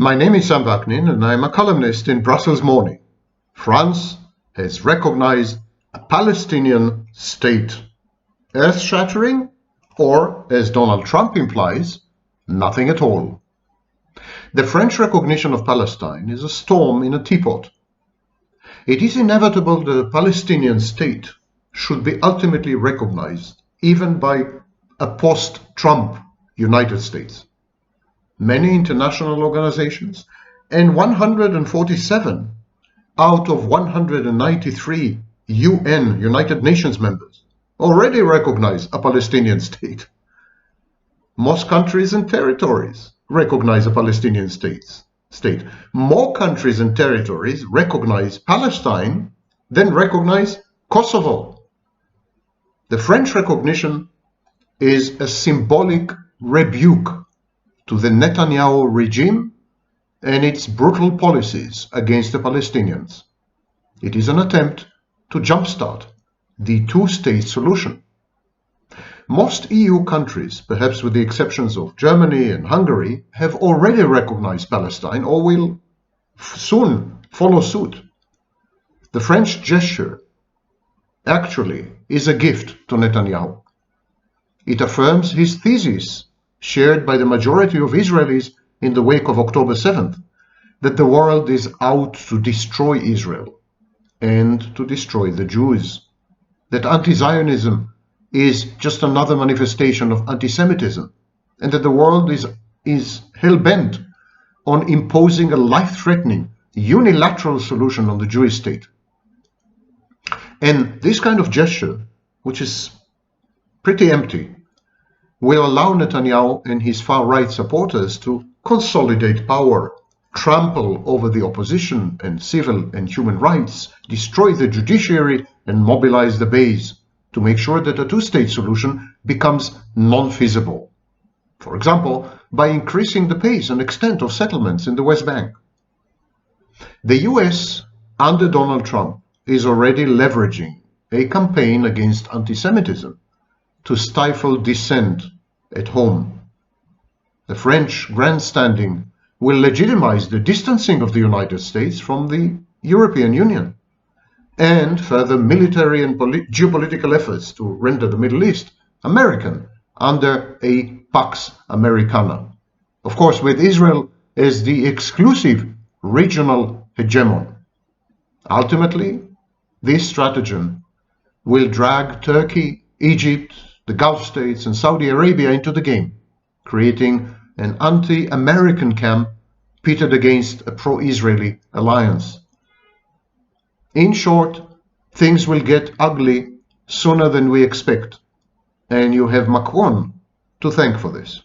My name is Sam Vaknin and I'm a columnist in Brussels Morning. France has recognized a Palestinian state. Earth-shattering, or, as Donald Trump implies, nothing at all. The French recognition of Palestine is a storm in a teapot. It is inevitable that a Palestinian state should be ultimately recognized, even by a post-Trump United States. Many international organizations and 147 out of 193 UN, United Nations members, already recognize a Palestinian state. Most countries and territories recognize a Palestinian state. More countries and territories recognize Palestine than recognize Kosovo. The French recognition is a symbolic rebuke to the Netanyahu regime and its brutal policies against the Palestinians. It is an attempt to jumpstart the two-state solution. Most EU countries, perhaps with the exceptions of Germany and Hungary, have already recognized Palestine or will soon follow suit. The French gesture actually is a gift to Netanyahu. It affirms his thesis, shared by the majority of Israelis in the wake of October 7th, that the world is out to destroy Israel and to destroy the Jews, that anti-Zionism is just another manifestation of anti-Semitism, and that the world is hell-bent on imposing a life-threatening, unilateral solution on the Jewish state. And this kind of gesture, which is pretty empty, will allow Netanyahu and his far-right supporters to consolidate power, trample over the opposition and civil and human rights, destroy the judiciary, and mobilize the base to make sure that a two-state solution becomes non-feasible. For example, by increasing the pace and extent of settlements in the West Bank. The US, under Donald Trump, is already leveraging a campaign against anti-Semitism to stifle dissent at home. The French grandstanding will legitimize the distancing of the United States from the European Union and further military and geopolitical efforts to render the Middle East American under a Pax Americana. Of course, with Israel as the exclusive regional hegemon. Ultimately, this stratagem will drag Turkey, Egypt, the Gulf states and Saudi Arabia into the game, creating an anti-American camp pitted against a pro-Israeli alliance. In short, things will get ugly sooner than we expect, and you have Macron to thank for this.